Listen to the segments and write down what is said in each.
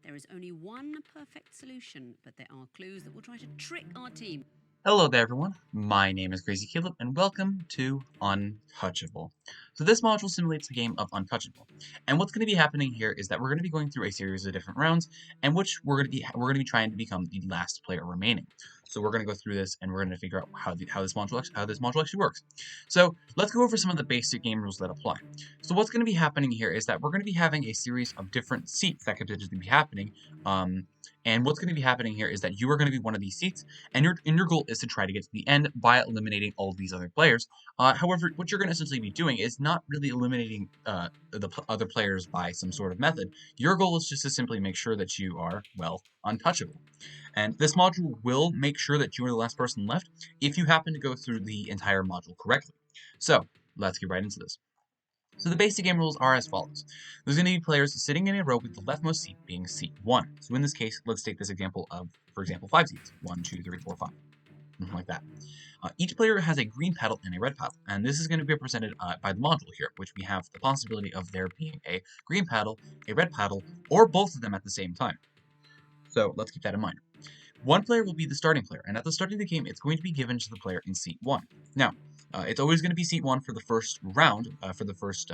There is only one perfect solution, but there are clues that will try to trick our team. Hello there everyone, my name is Crazy Caleb and welcome to Untouchable. So this module simulates the game of Untouchable, and what's going to be happening here is that we're going to be going through a series of different rounds, and which we're going to be trying to become the last player remaining. So we're going to go through this and we're going to figure out how this module actually works. So let's go over some of the basic game rules that apply. So what's going to be happening here is that we're going to be having a series of different seats that could potentially be happening. And what's going to be happening here is that you are going to be one of these seats, and your goal is to try to get to the end by eliminating all of these other players. However, what you're going to essentially be doing is not really eliminating the other players by some sort of method. Your goal is just to simply make sure that you are, well, untouchable. And this module will make sure that you are the last person left if you happen to go through the entire module correctly. So, let's get right into this. So the basic game rules are as follows. There's going to be players sitting in a row with the leftmost seat being seat 1. So in this case, let's take this example of, for example, 5 seats. 1, 2, 3, 4, 5. Something like that. Each player has a green paddle and a red paddle, and this is going to be represented by the module here, which we have the possibility of there being a green paddle, a red paddle, or both of them at the same time. So let's keep that in mind. One player will be the starting player, and at the start of the game, it's going to be given to the player in seat 1. Now, it's always going to be seat 1 for the first round, for the first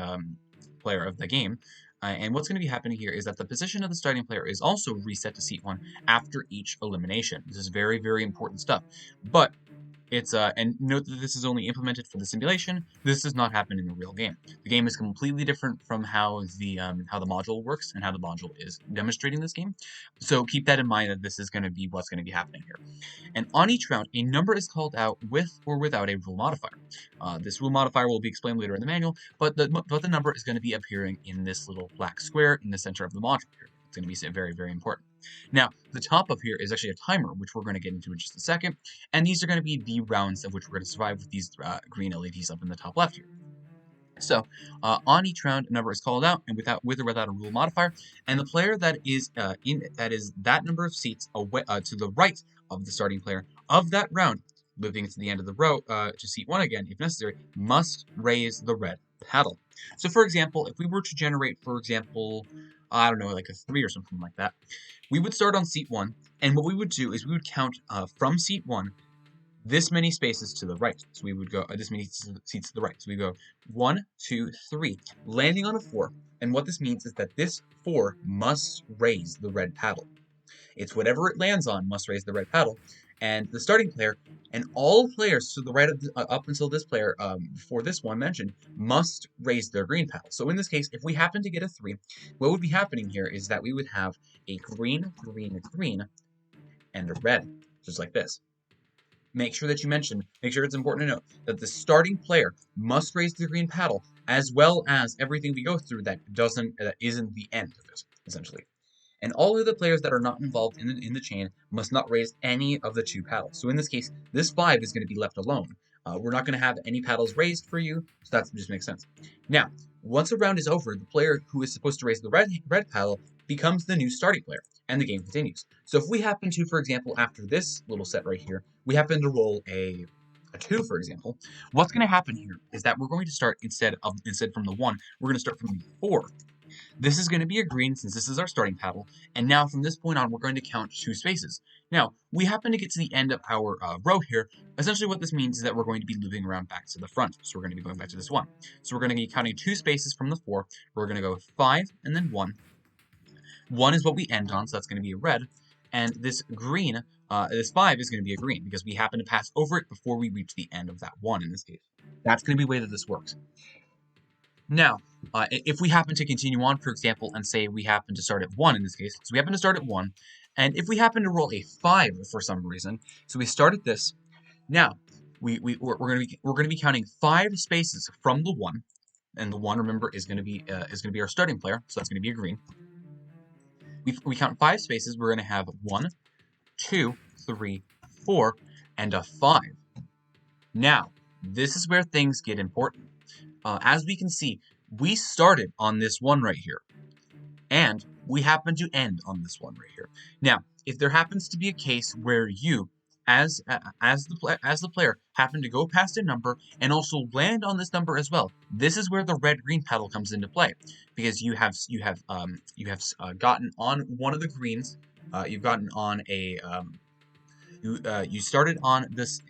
player of the game. And what's going to be happening here is that the position of the starting player is also reset to seat 1 after each elimination. This is very, very important stuff. But it's and note that this is only implemented for the simulation. This does not happen in the real game. The game is completely different from how the module works and how the module is demonstrating this game. So keep that in mind that this is going to be what's going to be happening here. And on each round, a number is called out with or without a rule modifier. This rule modifier will be explained later in the manual, but the number is going to be appearing in this little black square in the center of the module here. It's going to be very, very important. Now, the top of here is actually a timer, which we're going to get into in just a second, and these are going to be the rounds of which we're going to survive with these green LEDs up in the top left here. So, on each round, a number is called out, and with or without a rule modifier, and the player that is that number of seats away to the right of the starting player of that round, moving to the end of the row to seat 1 again, if necessary, must raise the red paddle. So, for example, if we were to generate, for example, I don't know, like a 3 or something like that, we would start on seat 1, and what we would do is we would count from seat 1 this many spaces to the right. So we would go this many seats to the right. So we go 1, 2, 3, landing on a 4. And what this means is that this 4 must raise the red paddle. It's whatever it lands on must raise the red paddle. And the starting player and all players to the right of up until this player, before this one mentioned, must raise their green paddle. So in this case, if we happen to get a 3, what would be happening here is that we would have a green, green, green, and a red, just like this. Make sure it's important to note that the starting player must raise the green paddle, as well as everything we go through that isn't the end of it, essentially. And all of the players that are not involved in the chain must not raise any of the 2 paddles. So in this case, this 5 is going to be left alone. We're not going to have any paddles raised for you, so that just makes sense. Now, once a round is over, the player who is supposed to raise the red paddle becomes the new starting player, and the game continues. So if we happen to, for example, after this little set right here, we happen to roll a 2, for example, what's going to happen here is that we're going to start instead from the 1, we're going to start from the 4. This is going to be a green since this is our starting paddle, and now from this point on, we're going to count 2 spaces. Now, we happen to get to the end of our row here. Essentially what this means is that we're going to be looping around back to the front. So we're going to be going back to this 1. So we're going to be counting 2 spaces from the 4. We're going to go 5 and then 1. 1 is what we end on, so that's going to be a red. And this green, this 5 is going to be a green because we happen to pass over it before we reach the end of that 1 in this case. That's going to be the way that this works. Now, if we happen to continue on, for example, and say we happen to start at 1 in this case, so we happen to start at 1, and if we happen to roll a 5 for some reason, so we start at this, now we're going to be counting 5 spaces from the 1, and the 1, remember, is going to be our starting player, so that's going to be a green. We count 5 spaces. We're going to have 1, 2, 3, 4, and a 5. Now, this is where things get important. As we can see, we started on this 1 right here, and we happen to end on this 1 right here. Now, if there happens to be a case where you as the player happen to go past a number and also land on this number as well. This is where the red-green paddle comes into play, because gotten on one of the greens. You've gotten on a you started on this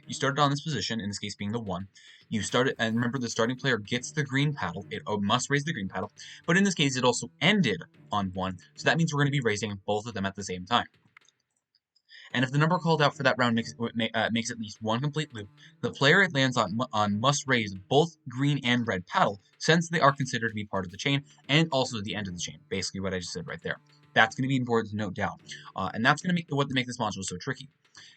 position, in this case being the 1. You started, and remember, the starting player gets the green paddle. It must raise the green paddle, but in this case it also ended on 1, so that means we're going to be raising both of them at the same time. And if the number called out for that round makes at least one complete loop, the player it lands on must raise both green and red paddle, since they are considered to be part of the chain and also the end of the chain. Basically what I just said right there. That's going to be important to note down, and that's going to make this module so tricky.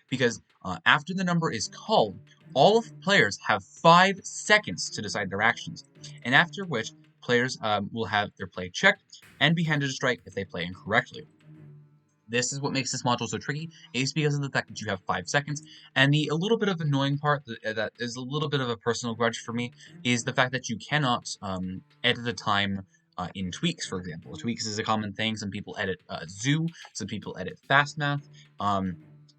Because after the number is called, all of the players have 5 seconds to decide their actions, and after which players will have their play checked and be handed a strike if they play incorrectly. This is what makes this module so tricky, is because of the fact that you have 5 seconds, and a little bit of annoying part that is a little bit of a personal grudge for me is the fact that you cannot edit the time in tweaks, for example. Tweaks is a common thing. Some people edit zoo, some people edit fast math,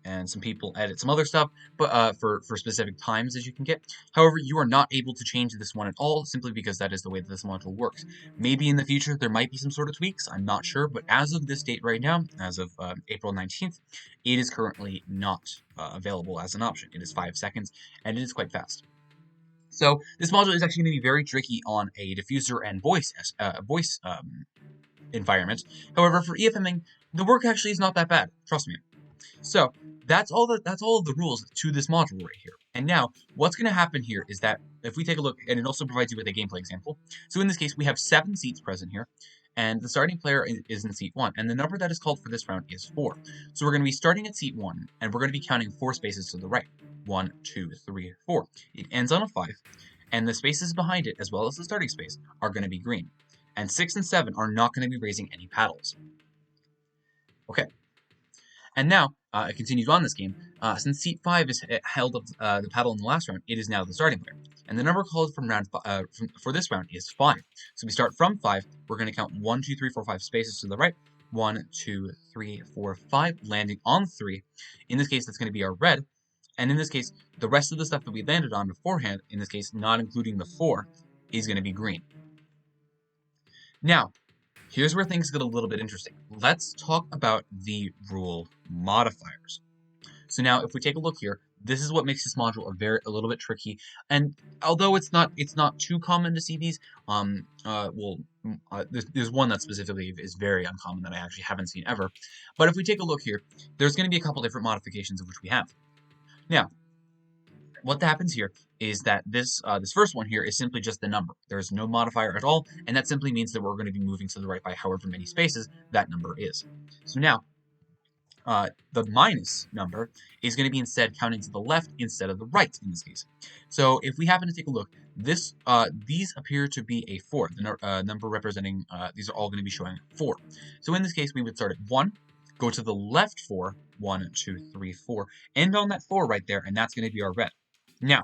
and some people edit some other stuff, but for specific times that you can get. However, you are not able to change this one at all, simply because that is the way that this module works. Maybe in the future there might be some sort of tweaks, I'm not sure, but as of this date right now, as of April 19th, it is currently not available as an option. It is 5 seconds, and it is quite fast. So this module is actually going to be very tricky on a diffuser and voice environment. However, for EFMing, the work actually is not that bad, trust me. So that's all of the rules to this module right here. And now what's going to happen here is that if we take a look, and it also provides you with a gameplay example. So in this case, we have 7 seats present here, and the starting player is in seat 1, and the number that is called for this round is 4. So we're going to be starting at seat 1, and we're going to be counting 4 spaces to the right. 1, 2, 3, 4. It ends on a 5, and the spaces behind it, as well as the starting space, are going to be green. And 6 and 7 are not going to be raising any paddles. Okay. And now, it continues on this game. Since seat 5 is held up the paddle in the last round, it is now the starting player. And the number called from for this round is 5. So we start from 5. We're going to count 1, 2, 3, 4, 5 spaces to the right. 1, 2, 3, 4, 5, landing on 3. In this case, that's going to be our red. And in this case, the rest of the stuff that we landed on beforehand, in this case, not including the 4, is going to be green. Now, here's where things get a little bit interesting. Let's talk about the rule modifiers. So now, if we take a look here, this is what makes this module a little bit tricky. And although it's not too common to see these, there's one that specifically is very uncommon that I actually haven't seen ever. But if we take a look here, there's going to be a couple different modifications of which we have. Now, what happens here is that this first one here is simply just the number. There's no modifier at all, and that simply means that we're going to be moving to the right by however many spaces that number is. So now, the minus number is going to be instead counting to the left instead of the right in this case. So if we happen to take a look, these appear to be a 4. The number representing these are all going to be showing 4. So in this case, we would start at 1, go to the left 4, 1, 2, 3, 4, end on that 4 right there, and that's going to be our red. Now,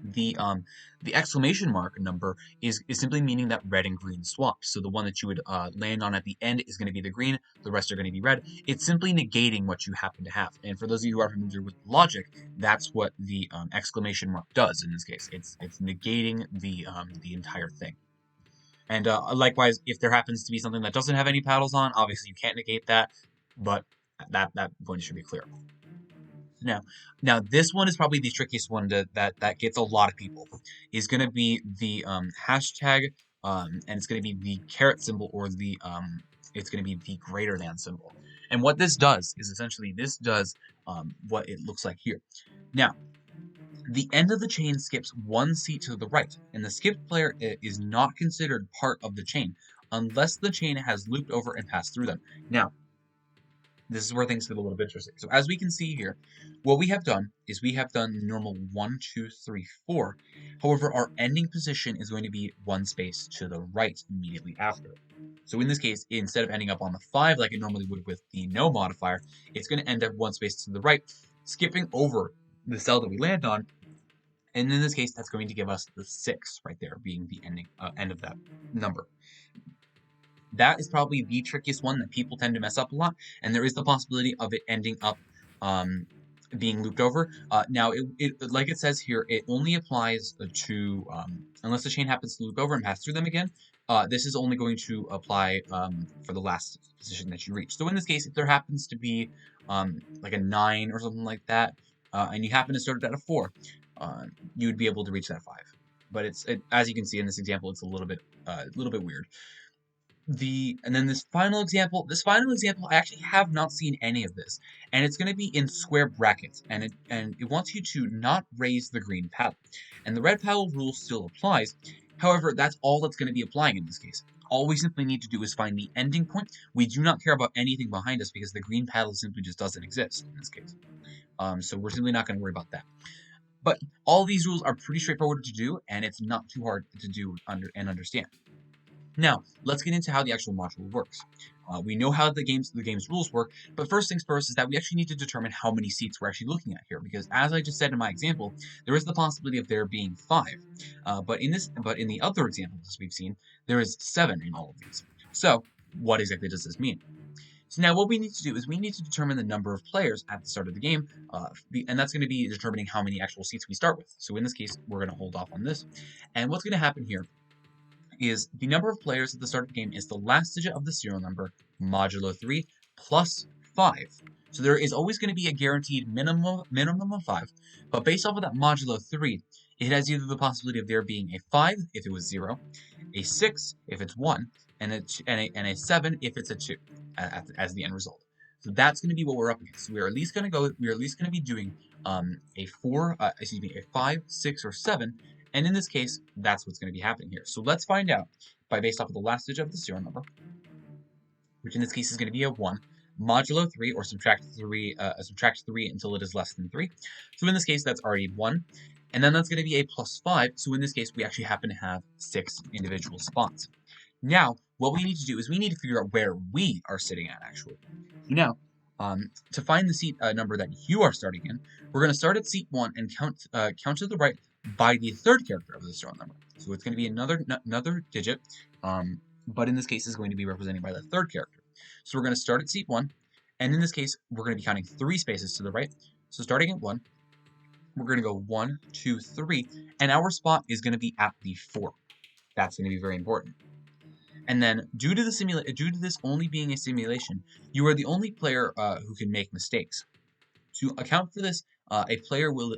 the exclamation mark number is simply meaning that red and green swap. So the one that you would land on at the end is going to be the green, the rest are going to be red. It's simply negating what you happen to have. And for those of you who are familiar with logic, that's what the exclamation mark does in this case. It's negating the entire thing. And likewise, if there happens to be something that doesn't have any paddles on, obviously you can't negate that, but that point should be clear. Now this one is probably the trickiest one that gets a lot of people. Is going to be the hashtag, and it's going to be the caret symbol, or the it's going to be the greater than symbol. And what this does is essentially what it looks like here. Now, the end of the chain skips 1 seat to the right, and the skipped player is not considered part of the chain unless the chain has looped over and passed through them. Now, this is where things get a little bit interesting. So as we can see here, what we have done is we have done the normal 1, 2, 3, 4. However, our ending position is going to be 1 space to the right immediately after. So in this case, instead of ending up on the 5 like it normally would with the no modifier, it's going to end up 1 space to the right, skipping over the cell that we land on. And in this case, that's going to give us the 6 right there, being the end of that number. That is probably the trickiest one that people tend to mess up a lot, and there is the possibility of it ending up being looped over. Now, like it says here, it only applies to unless the chain happens to loop over and pass through them again. This is only going to apply for the last position that you reach. So in this case, if there happens to be like a 9 or something like that, and you happen to start it at a 4, you would be able to reach that 5. But as you can see in this example, it's a little bit weird. And then this final example, I actually have not seen any of this, and it's going to be in square brackets, and it wants you to not raise the green paddle, and the red paddle rule still applies. However, that's all that's going to be applying in this case. All we simply need to do is find the ending point. We do not care about anything behind us because the green paddle simply just doesn't exist in this case. So we're simply not going to worry about that. But all these rules are pretty straightforward to do, and it's not too hard to do and understand. Now, let's get into how the actual module works. We know how the game's rules work, but first things first is that we actually need to determine how many seats we're actually looking at here, because as I just said in my example, there is the possibility of there being 5. But in the other examples as we've seen, there is 7 in all of these. So, what exactly does this mean? So now what we need to do is we need to determine the number of players at the start of the game, and that's going to be determining how many actual seats we start with. So in this case, we're going to hold off on this. And what's going to happen here is the number of players at the start of the game is the last digit of the serial number modulo 3 plus 5. So there is always going to be a guaranteed minimum of 5, but based off of that modulo 3, it has either the possibility of there being a 5 if it was 0, a 6 if it's 1, and a 7 if it's a 2 as the end result. So that's going to be what we're up against. So we're at least going to be doing a 5, 6, or 7. And in this case, that's what's going to be happening here. So let's find out based off of the last digit of the serial number, which in this case is going to be a 1, modulo 3, or subtract 3 until it is less than 3. So in this case, that's already 1. And then that's going to be a plus 5. So in this case, we actually happen to have 6 individual spots. Now, what we need to do is we need to figure out where we are sitting at, actually. Now, to find the seat number that you are starting in, we're going to start at seat 1 and count to the right by the third character of the serial number. So it's going to be another digit, but in this case is going to be represented by the third character. So we're going to start at seat 1, and in this case, we're going to be counting 3 spaces to the right. So starting at 1, we're going to go 1, 2, 3, and our spot is going to be at the 4. That's going to be very important. And then, due to this only being a simulation, you are the only player who can make mistakes. To account for this, a player will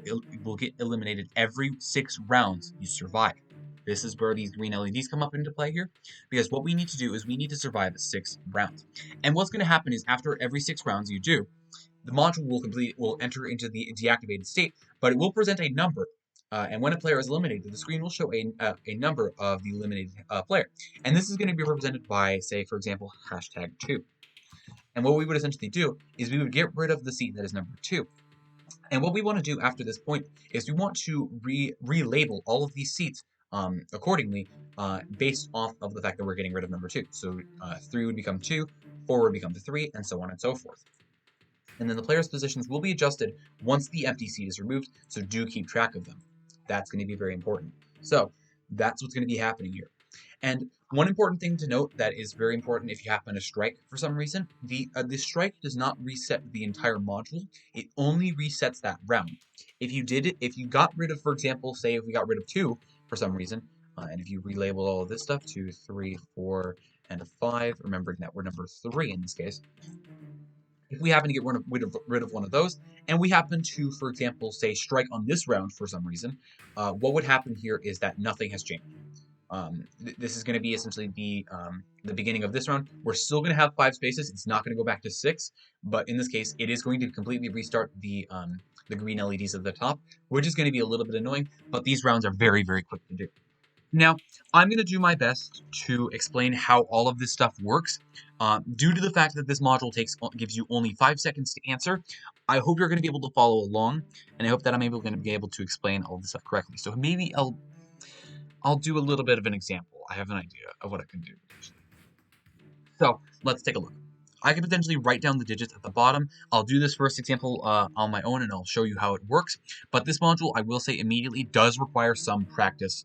get eliminated every 6 rounds you survive. This is where these green LEDs come up into play here, because what we need to do is we need to survive 6 rounds. And what's going to happen is after every 6 rounds you do, the module will enter into the deactivated state, but it will present a number. And when a player is eliminated, the screen will show a number of the eliminated player. And this is going to be represented by, say, for example, #2. And what we would essentially do is we would get rid of the seat that is number 2. And what we want to do after this point is we want to relabel all of these seats accordingly based off of the fact that we're getting rid of number 2. So 3 would become 2, 4 would become 3, and so on and so forth. And then the player's positions will be adjusted once the empty seat is removed, so do keep track of them. That's going to be very important. So that's what's going to be happening here. And one important thing to note that is very important if you happen to strike for some reason, the strike does not reset the entire module. It only resets that round. If you got rid of, for example, say if we got rid of 2 for some reason, and if you relabel all of this stuff, 2, 3, 4, and 5, remembering that we're number 3 in this case, if we happen to get rid of one of those, and we happen to, for example, say strike on this round for some reason, what would happen here is that nothing has changed. This is going to be essentially the beginning of this round. We're still going to have 5 spaces. It's not going to go back to 6, but in this case, it is going to completely restart the green LEDs at the top, which is going to be a little bit annoying, but these rounds are very, very quick to do. Now, I'm going to do my best to explain how all of this stuff works. Due to the fact that this module gives you only 5 seconds to answer, I hope you're going to be able to follow along, and I hope that I'm going to be able to explain all this stuff correctly. So maybe I'll do a little bit of an example. I have an idea of what I can do. So let's take a look. I can potentially write down the digits at the bottom. I'll do this first example on my own, and I'll show you how it works. But this module, I will say immediately, does require some practice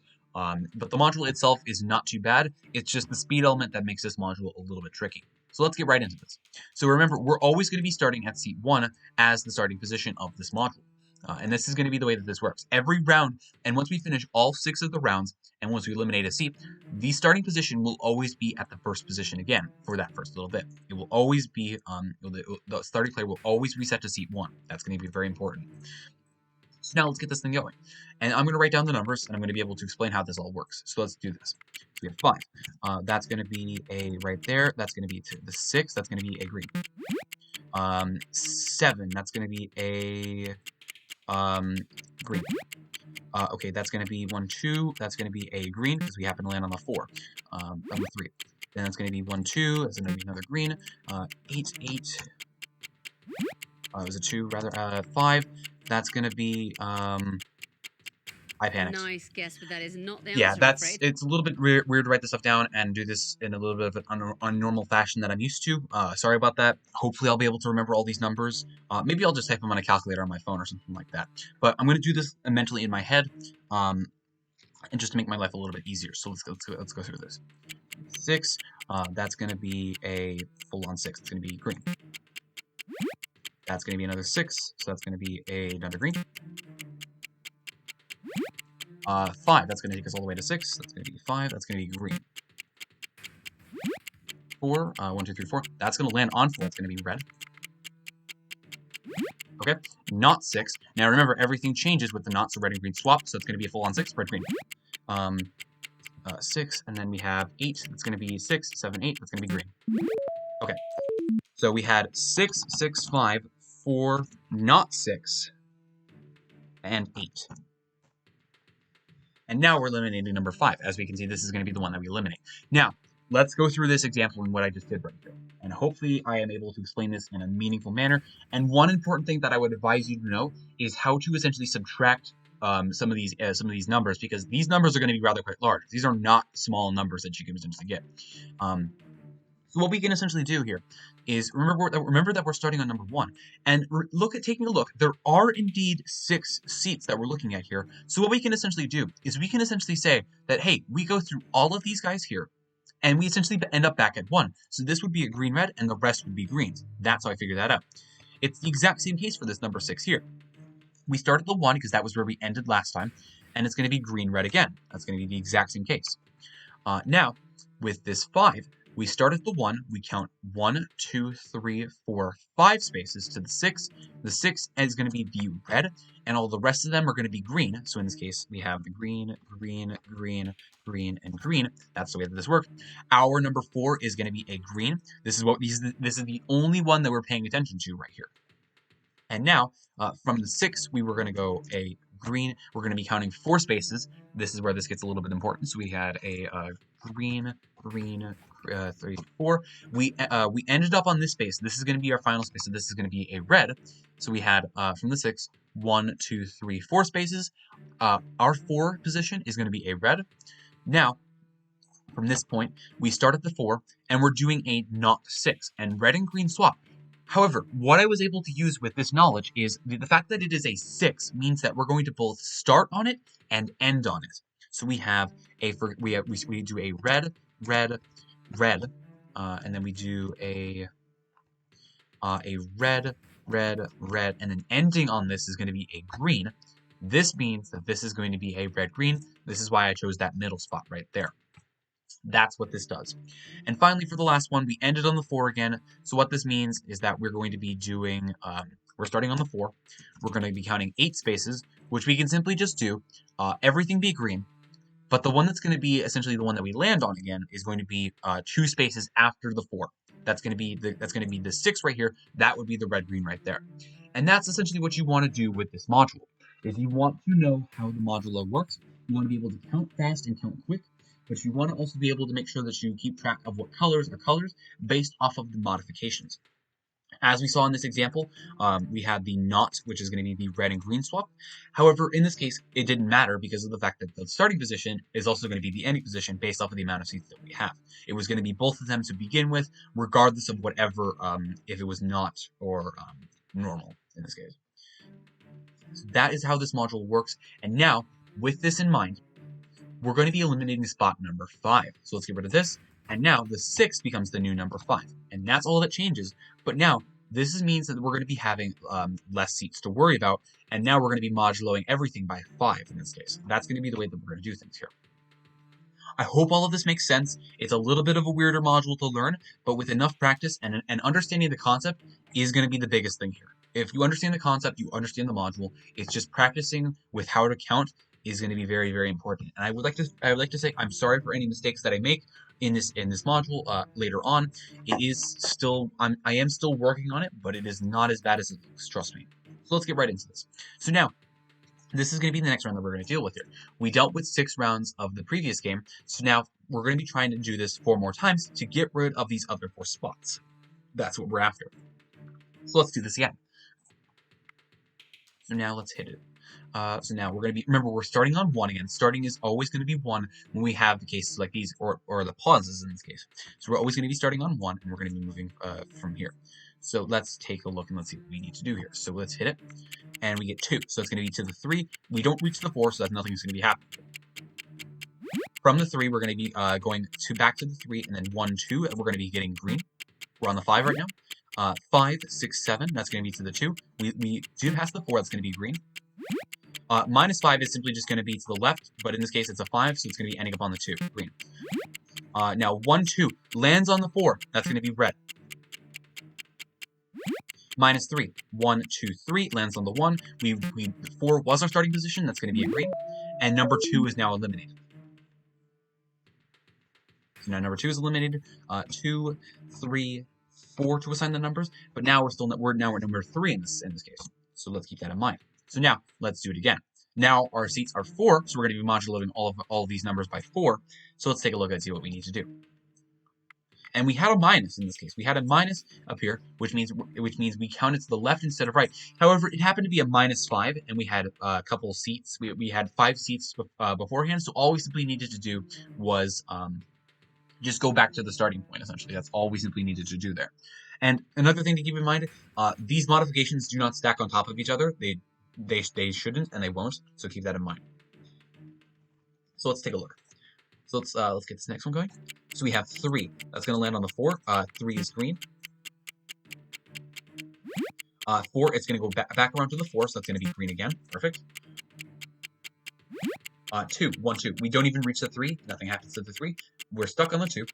But the module itself is not too bad. It's just the speed element that makes this module a little bit tricky. So let's get right into this. So remember, we're always going to be starting at seat 1 as the starting position of this module. And this is going to be the way that this works. Every round, and once we finish all 6 of the rounds, and once we eliminate a seat, the starting position will always be at the first position again for that first little bit. It will always be, the starting player will always reset to seat 1. That's going to be very important. So now let's get this thing going. And I'm going to write down the numbers, and I'm going to be able to explain how this all works. So let's do this. So we have 5. That's going to be a right there. That's going to be the 6. That's going to be a green. 7. That's going to be a green. Okay, that's going to be 1, 2. That's going to be a green because we happen to land on the 4. On the 3. Then that's going to be 1, 2. That's going to be another green. 8, 8. It was a 2 rather. 5. That's going to be I panicked. Nice guess, but that is not the answer. Yeah, I'm afraid. it's a little bit weird to write this stuff down and do this in a little bit of an unnormal fashion that I'm used to. Sorry about that. Hopefully I'll be able to remember all these numbers. Maybe I'll just type them on a calculator on my phone or something like that. But I'm going to do this mentally in my head, and just to make my life a little bit easier. So let's go through this. 6. That's going to be a full-on 6. It's going to be green. That's going to be another 6. So that's going to be another green. 5, that's going to take us all the way to 6. That's going to be 5. That's going to be green. 4, 1, 2, 3, 4. That's going to land on 4. It's going to be red. Okay, not 6. Now remember, everything changes with the not, so red and green swap. So it's going to be a full-on 6, red, green. 6, and then we have 8. That's going to be 6, 7, 8. That's going to be green. Okay, so we had 6, 6, 5, 4, not 6, and 8. And now we're eliminating number 5. As we can see, this is going to be the one that we eliminate. Now, let's go through this example and what I just did right here. And hopefully I am able to explain this in a meaningful manner. And one important thing that I would advise you to know is how to essentially subtract some of these numbers, because these numbers are going to be rather quite large. These are not small numbers that you can essentially get. So what we can essentially do here is remember that we're starting on number 1, and taking a look. There are indeed 6 seats that we're looking at here. So what we can essentially do is we can essentially say that, hey, we go through all of these guys here, and we essentially end up back at 1. So this would be a green red, and the rest would be greens. That's how I figured that out. It's the exact same case for this number 6 here. We start at the 1 because that was where we ended last time, and it's going to be green red again. That's going to be the exact same case. Now with this 5. We start at the 1, we count 1, 2, 3, 4, 5 spaces to the 6. The 6 is going to be the red, and all the rest of them are going to be green. So in this case, we have the green, green, green, green, and green. That's the way that this works. Our number 4 is going to be a green. This is the only one that we're paying attention to right here. And now, from the 6, we were going to go a green. We're going to be counting 4 spaces. This is where this gets a little bit important. So we had a green, green, 3, 4. We ended up on this space. This is going to be our final space. So this is going to be a red. So we had from the 6, 1, 2, 3, 4 spaces. Our 4 position is going to be a red. Now, from this point, we start at the 4, and we're doing a not 6, and red and green swap. However, what I was able to use with this knowledge is the fact that it is a 6 means that we're going to both start on it and end on it. So we have we do a red, red, red, and then we do a red, red, red, and then ending on this is going to be a green. This means that this is going to be a red, green. This is why I chose that middle spot right there. That's what this does. And finally, for the last one, we ended on the 4 again. So what this means is that we're going to be doing, we're starting on the 4. We're going to be counting 8 spaces, which we can simply just do everything be green. But the one that's going to be essentially the one that we land on again is going to be 2 spaces after the 4. That's going to be the 6 right here. That would be the red green right there. And that's essentially what you want to do with this module. If you want to know how the modular works, you want to be able to count fast and count quick. But you want to also be able to make sure that you keep track of what colors are colors based off of the modifications. As we saw in this example, we had the not, which is going to be the red and green swap. However, in this case, it didn't matter because of the fact that the starting position is also going to be the ending position based off of the amount of seats that we have. It was going to be both of them to begin with, regardless of whatever, if it was not or normal in this case. So that is how this module works. And now, with this in mind, we're going to be eliminating spot number 5. So let's get rid of this. And now the 6 becomes the new number 5. And that's all that changes. But now this means that we're going to be having less seats to worry about. And now we're going to be moduloing everything by 5 in this case. That's going to be the way that we're going to do things here. I hope all of this makes sense. It's a little bit of a weirder module to learn, but with enough practice and understanding the concept is going to be the biggest thing here. If you understand the concept, you understand the module. It's just practicing with how to count is going to be very, very important. And I would like to say I'm sorry for any mistakes that I make in this module later on. It is still I am still working on it, but it is not as bad as it looks. Trust me. So let's get right into this. So now, this is going to be the next round that we're going to deal with here. We dealt with 6 rounds of the previous game, so now we're going to be trying to do this 4 more times to get rid of these other 4 spots. That's what we're after. So let's do this again. So now let's hit it. So now we're going to be, remember, we're starting on 1 again. Starting is always going to be 1 when we have the cases like these, or the pauses in this case. So we're always going to be starting on 1, and we're going to be moving from here. So let's take a look and let's see what we need to do here. So let's hit it, and we get 2. So it's going to be to the 3. We don't reach the 4, so that nothing's going to be happening. From the 3, we're going to be going back to the 3, and then 1, 2, and we're going to be getting green. We're on the 5 right now. 5, 6, 7, that's going to be to the 2. We did pass the 4, that's going to be green. Minus 5 is simply just going to be to the left, but in this case it's a 5, so it's going to be ending up on the 2, green. Now 1, 2 lands on the 4, that's going to be red. Minus 3, 1, 2, 3 lands on the 1. 4 was our starting position, that's going to be a green. And number 2 is now eliminated. So now number 2 is eliminated. 2, 3, 4 to assign the numbers, but now we're number 3 in this case. So let's keep that in mind. So now let's do it again. Now our seats are 4, so we're going to be modulating all of these numbers by 4. So let's take a look and see what we need to do. And we had a minus in this case. We had a minus up here, which means we counted to the left instead of right. However, it happened to be a minus 5, and we had a couple seats. We had 5 seats beforehand, so all we simply needed to do was just go back to the starting point, essentially. That's all we simply needed to do there. And another thing to keep in mind, these modifications do not stack on top of each other. They shouldn't, and they won't, so keep that in mind. So let's take a look. So let's get this next one going. So we have 3. That's going to land on the 4. 3 is green. 4, it's going to go back around to the 4, so that's going to be green again. Perfect. 2, 1, 2. We don't even reach the 3. Nothing happens to the 3. We're stuck on the 2.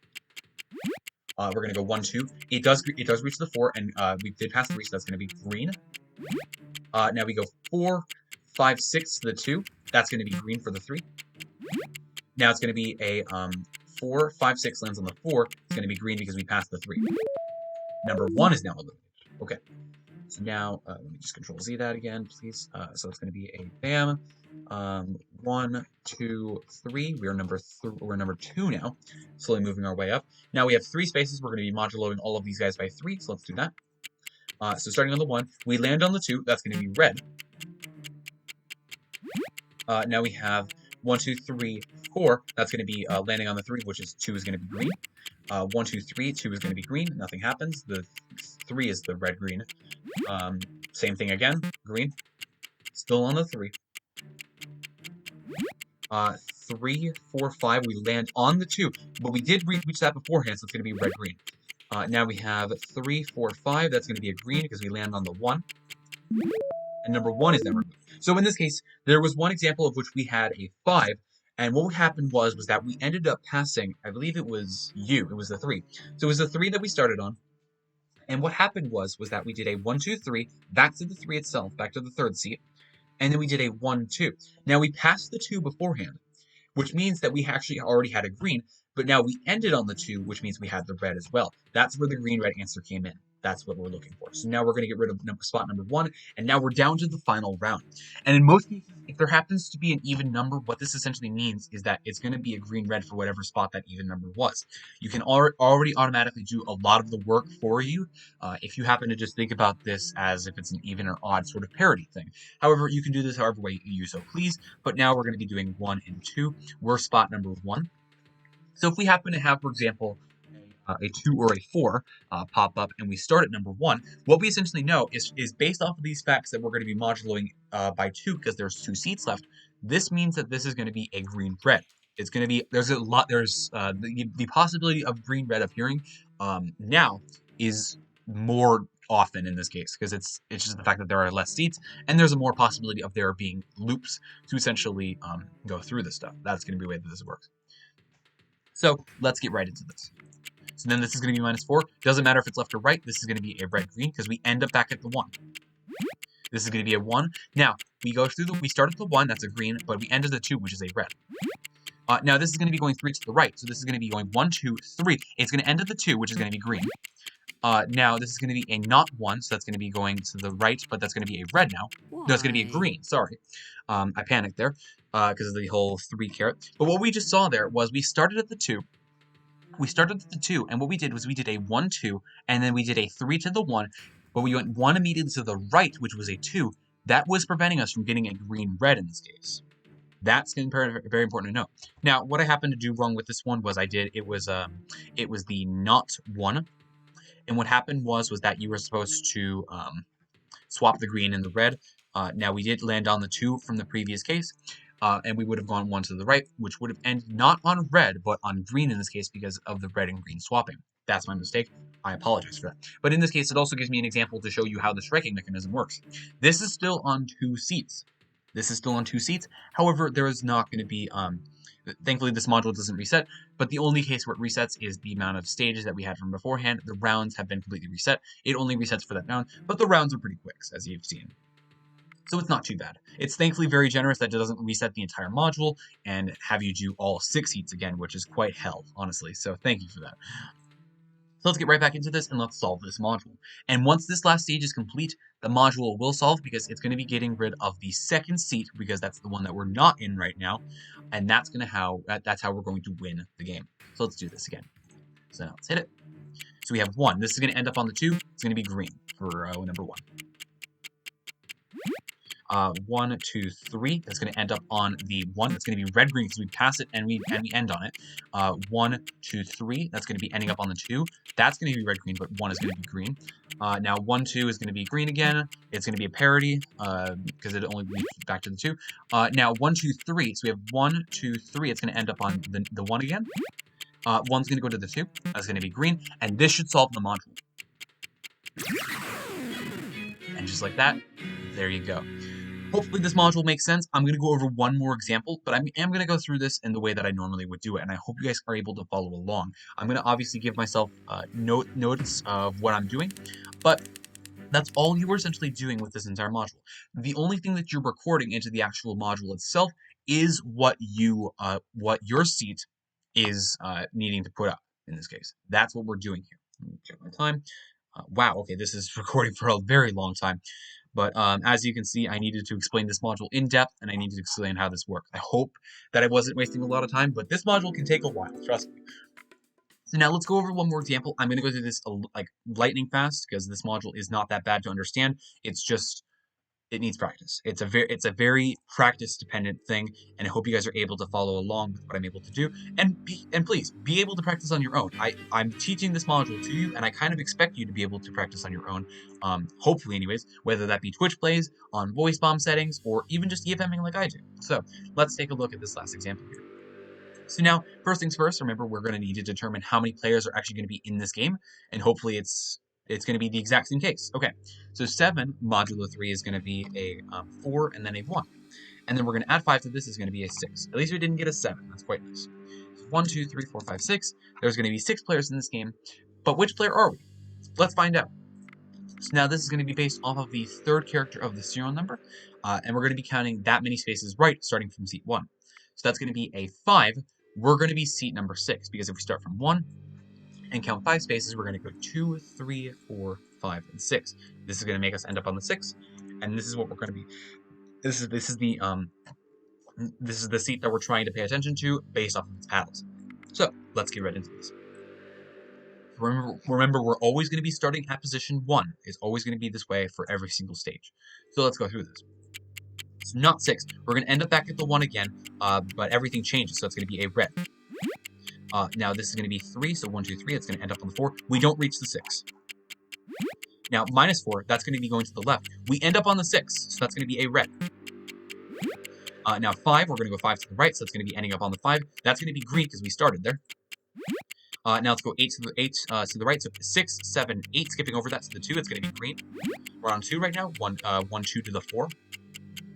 We're going to go 1, 2. It does reach the 4, and we did pass 3, so that's going to be green. Now we go 4, 5, 6 to the 2. That's going to be green for the 3. Now it's going to be a 4, 5, 6 lands on the 4. It's going to be green because we passed the 3. Number 1 is now eliminated. Okay. So now let me just Control Z that again, please. So it's going to be a bam. 1, 2, 3. We're number 2 now. Slowly moving our way up. Now we have 3 spaces. We're going to be moduloing all of these guys by 3. So let's do that. So starting on the 1, we land on the 2. That's going to be red. Now we have 1, 2, 3, 4. That's going to be landing on the 3, which is 2 is going to be green. 1, 2, 3. 2 is going to be green. Nothing happens. The 3 is the red-green. Same thing again. Green. Still on the 3. 3, 4, 5. We land on the 2, but we did reach that beforehand, so it's going to be red-green. Now we have 3, 4, 5. That's going to be a green because we land on the 1. And number 1 is then removed. So in this case, there was one example of which we had a 5, and what happened was that we ended up passing, I believe it was it was the 3. So it was the 3 that we started on, and what happened was that we did a 1, 2, 3, back to the 3 itself, back to the 3rd seat, and then we did a 1, 2. Now we passed the 2 beforehand, which means that we actually already had a green, but now we ended on the 2, which means we had the red as well. That's where the green-red answer came in. That's what we're looking for. So now we're going to get rid of spot number 1, and now we're down to the final round. And in most cases, if there happens to be an even number, what this essentially means is that it's going to be a green-red for whatever spot that even number was. You can already automatically do a lot of the work for you if you happen to just think about this as if it's an even or odd sort of parity thing. However, you can do this however way you so please, but now we're going to be doing 1 and 2. We're spot number 1. So if we happen to have, for example, a 2 or a 4 pop up and we start at number 1, what we essentially know is based off of these facts that we're going to be moduloing by 2 because there's 2 seats left, this means that this is going to be a green-red. It's going to be, there's the possibility of green red appearing now is more often in this case, because it's just the fact that there are less seats, and there's a more possibility of there being loops to essentially go through this stuff. That's going to be the way that this works. So let's get right into this. So then this is going to be -4. Doesn't matter if it's left or right. This is going to be a red-green because we end up back at the 1. This is going to be a 1. Now, we start at the 1, that's a green, but we end at the 2, which is a red. Now, this is going to be going 3 to the right, so this is going to be going 1, 2, 3. It's going to end at the 2, which is going to be green. Now, this is going to be a not 1, so that's going to be going to the right, but that's going to be a red now. Why? No, it's going to be a green, sorry. I panicked there because of the whole 3 caret. But what we just saw there was we started at the 2. We started at the 2, and what we did was we did a 1, 2, and then we did a 3 to the 1, but we went 1 immediately to the right, which was a 2. That was preventing us from getting a green-red in this case. That's very, very important to know. Now, what I happened to do wrong with this one was it was the not 1, and what happened was that you were supposed to swap the green and the red. Now, we did land on the 2 from the previous case, and we would have gone 1 to the right, which would have ended not on red, but on green in this case because of the red and green swapping. That's my mistake. I apologize for that. But in this case, it also gives me an example to show you how the striking mechanism works. This is still on 2 seats. This is still on 2 seats. However, there is not going to be, thankfully this module doesn't reset, but the only case where it resets is the amount of stages that we had from beforehand. The rounds have been completely reset. It only resets for that round, but the rounds are pretty quick, as you've seen. So it's not too bad. It's thankfully very generous that it doesn't reset the entire module and have you do all 6 seats again, which is quite hell, honestly. So thank you for that. So let's get right back into this and let's solve this module. And once this last stage is complete, the module will solve because it's going to be getting rid of the second seat because that's the one that we're not in right now. And that's how we're going to win the game. So let's do this again. So now let's hit it. So we have 1. This is going to end up on the 2. It's going to be green for number 1. 1, 2, 3. That's going to end up on the 1. That's going to be red green because we pass it and we end on it. 1, 2, 3. That's going to be ending up on the 2. That's going to be red green, but 1 is going to be green. Now 1, 2 is going to be green again. It's going to be a parity because it only leads back to the 2. Now 1, 2, 3. So we have 1, 2, 3. It's going to end up on the 1 again. 1's going to go to the 2. That's going to be green, and this should solve the module. And just like that, there you go. Hopefully this module makes sense. I'm going to go over one more example, but I am going to go through this in the way that I normally would do it, and I hope you guys are able to follow along. I'm going to obviously give myself notes of what I'm doing, but that's all you are essentially doing with this entire module. The only thing that you're recording into the actual module itself is what your seat is needing to put up in this case. That's what we're doing here. Let me check my time. Wow, okay, this is recording for a very long time. But as you can see, I needed to explain this module in depth, and I needed to explain how this works. I hope that I wasn't wasting a lot of time, but this module can take a while, trust me. So now let's go over one more example. I'm going to go through this like lightning fast, because this module is not that bad to understand. It's just, it needs practice. It's a very practice dependent thing, and I hope you guys are able to follow along with what I'm able to do. And please be able to practice on your own. I'm teaching this module to you, and I kind of expect you to be able to practice on your own. Hopefully, anyways, whether that be Twitch plays, on voice bomb settings, or even just EFMing like I do. So let's take a look at this last example here. So now, first things first, remember we're going to need to determine how many players are actually going to be in this game, and hopefully it's going to be the exact same case. Okay, so 7 modulo 3 is going to be a 4 and then a 1. And then we're going to add 5 to this is going to be a 6. At least we didn't get a 7. That's quite nice. So 1, 2, 3, 4, 5, 6. There's going to be 6 players in this game. But which player are we? Let's find out. So now this is going to be based off of the third character of the serial number. And we're going to be counting that many spaces right, starting from seat 1. So that's going to be a 5. We're going to be seat number 6, because if we start from 1, and count 5 spaces, we're going to go 2, 3, 4, 5, and 6. This is going to make us end up on the 6, and this is what we're going to be. This is the seat that we're trying to pay attention to based off of its paddles. So let's get right into this. Remember, we're always going to be starting at position 1. It's always going to be this way for every single stage. So let's go through this. So not 6. We're going to end up back at the 1 again, but everything changes, so it's going to be a red. Now this is going to be 3, so 1, 2, 3, it's going to end up on the 4. We don't reach the 6. Now, -4, that's going to be going to the left. We end up on the 6, so that's going to be a red. Now 5, we're going to go 5 to the right, so it's going to be ending up on the 5. That's going to be green because we started there. Now let's go 8 to the right, so 6, 7, 8, skipping over that to the 2, it's going to be green. We're on 2 right now, 1, 2 to the 4.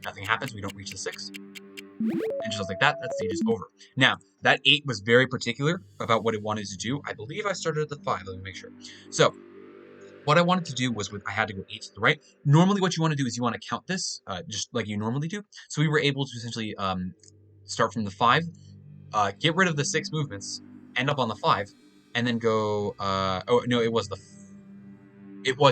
Nothing happens, we don't reach the 6. And just like that stage is over. Now, that 8 was very particular about what it wanted to do. I believe I started at the 5, let me make sure. So, what I wanted to do was I had to go 8 to the right. Normally what you want to do is you want to count this, just like you normally do. So we were able to essentially start from the 5, get rid of the 6 movements, end up on the 5, and then go, oh, no, it was,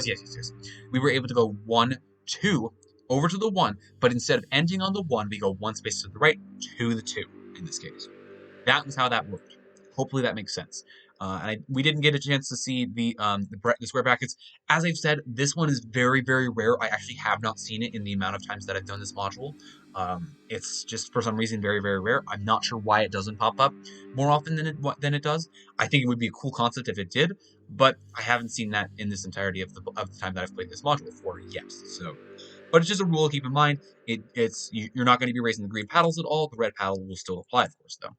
yes. We were able to go 1, 2, over to the 1, but instead of ending on the 1, we go 1 space to the right, to the 2, in this case. That was how that worked. Hopefully that makes sense. We didn't get a chance to see the square brackets. As I've said, this one is very, very rare. I actually have not seen it in the amount of times that I've done this module. It's just, for some reason, very, very rare. I'm not sure why it doesn't pop up more often than it does. I think it would be a cool concept if it did, but I haven't seen that in this entirety of the time that I've played this module for yet. So, but it's just a rule to keep in mind. You're not going to be raising the green paddles at all. The red paddle will still apply, of course, though.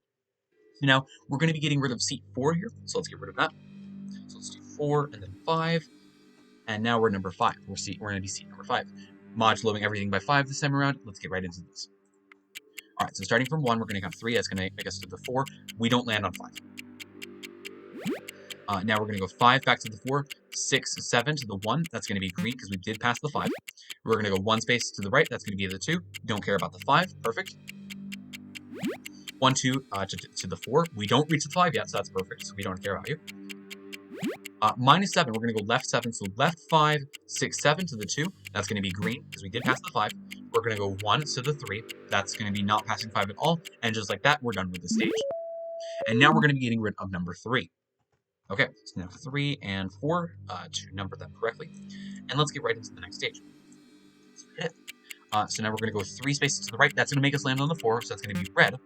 Now, we're going to be getting rid of seat 4 here, so let's get rid of that. So let's do 4 and then 5, and now we're number 5. We're going to be seat number 5. Modulating everything by 5 this time around. Let's get right into this. All right, so starting from 1, we're going to count 3. That's going to make us to the 4. We don't land on 5. Now we're going to go 5 back to the 4, 6, 7 to the 1. That's going to be green because we did pass the 5. We're going to go 1 space to the right. That's going to be the 2. Don't care about the 5. Perfect. 1, 2 to the 4. We don't reach the 5 yet, so that's perfect. So we don't care about you. Minus 7, we're going to go left 7. So left 5, 6, 7 to the 2. That's going to be green because we did pass the 5. We're going to go 1 to the 3. That's going to be not passing 5 at all. And just like that, we're done with the stage. And now we're going to be getting rid of number 3. Okay, so now 3 and 4 to number them correctly. And let's get right into the next stage. So now we're going to go 3 spaces to the right. That's going to make us land on the 4, so that's going to be red.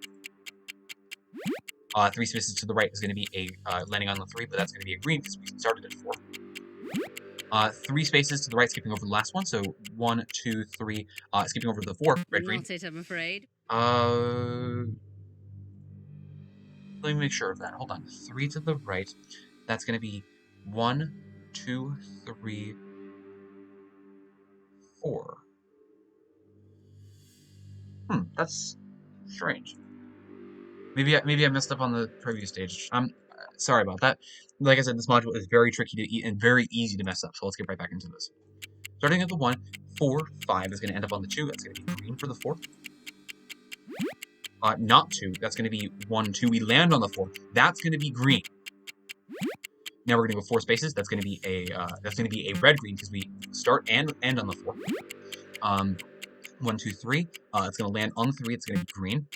3 spaces to the right is going to be a landing on the 3, but that's going to be a green because we started at 4. 3 spaces to the right, skipping over the last one. So 1, 2, 3, skipping over the 4, red, green. Not it, I'm afraid. Let me make sure of that. Hold on. 3 to the right. That's going to be 1, 2, 3, 4. That's strange. Maybe I messed up on the previous stage. I'm sorry about that. Like I said, this module is very tricky to eat and very easy to mess up, so let's get right back into this. Starting at the 1, 4, 5 is going to end up on the 2. That's going to be green for the 4. Not 2. That's going to be 1, 2. We land on the 4. That's going to be green. Now we're going to go 4 spaces. That's going to be a red green because we start and end on the 4. 1, 2, 3. It's going to land on the 3. It's going to be green.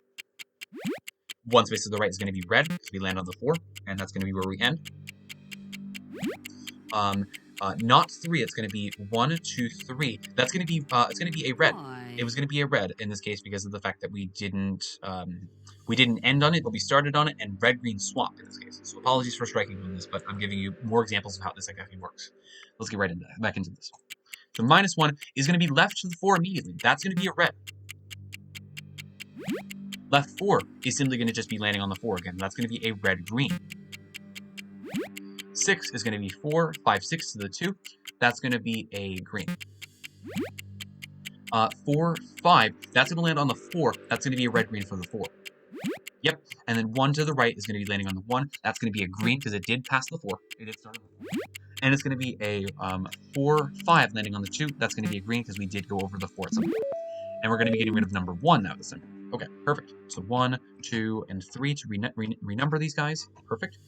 1 space to the right is going to be red because we land on the 4, and that's going to be where we end. Not 3. It's going to be 1, 2, 3. That's going to be it's going to be a red. Why? It was going to be a red in this case because of the fact that we didn't end on it, but we started on it, and red green swapped in this case. So apologies for striking on this, but I'm giving you more examples of how this exactly works. Let's get back into this. So minus 1 is going to be left to the 4 immediately. That's going to be a red. Left 4 is simply going to just be landing on the 4 again. That's going to be a red-green. 6 is going to be 4, 5, 6 to the 2. That's going to be a green. 4, 5, that's going to land on the 4. That's going to be a red-green for the 4. Yep, and then 1 to the right is going to be landing on the 1. That's going to be a green because it did pass the 4. It did start on the 4. And it's going to be a 4, 5 landing on the 2. That's going to be a green because we did go over the 4 at some point. And we're going to be getting rid of number 1 now this time. Okay, perfect. So 1, 2, and 3 to renumber these guys. Perfect.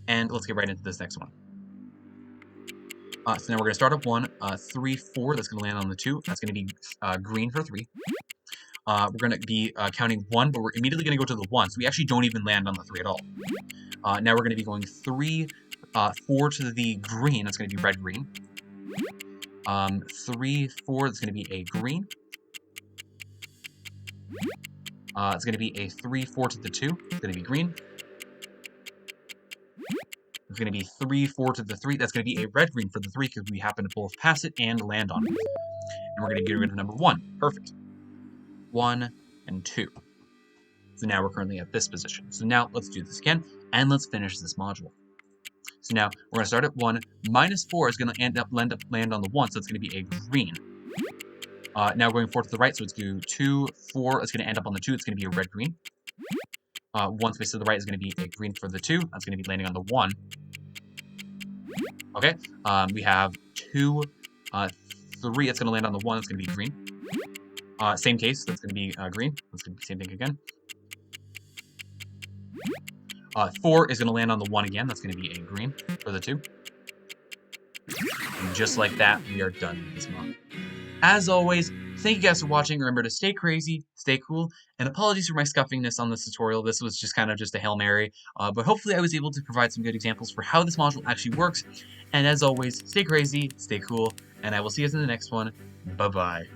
And let's get right into this next one. So now we're going to start up 1, 3, 4. That's going to land on the 2. That's going to be green for 3. We're going to be counting 1, but we're immediately going to go to the 1. So we actually don't even land on the 3 at all. Now we're going to be going 3, 4 to the green. That's going to be red-green. 3, 4. That's going to be a green. It's going to be a 3, 4 to the 2. It's going to be green. It's going to be 3, 4 to the 3. That's going to be a red-green for the 3 because we happen to both pass it and land on it. And we're going to get rid of number 1. Perfect. 1, and 2. So now we're currently at this position. So now let's do this again, and let's finish this module. So now we're going to start at 1. -4 is going to land on the 1, so it's going to be a green. Now going 4 to the right, so it's do 2, 4, it's going to end up on the 2, it's going to be a red-green. 1 space to the right is going to be a green for the 2, that's going to be landing on the 1. Okay, we have 2, 3, it's going to land on the 1, it's going to be green. Same case, that's going to be green, that's going to be the same thing again. 4 is going to land on the 1 again, that's going to be a green for the 2. And just like that, we are done with this mod. As always, thank you guys for watching. Remember to stay crazy, stay cool, and apologies for my scuffingness on this tutorial. This was just kind of just a Hail Mary, but hopefully I was able to provide some good examples for how this module actually works. And as always, stay crazy, stay cool, and I will see you guys in the next one. Bye-bye.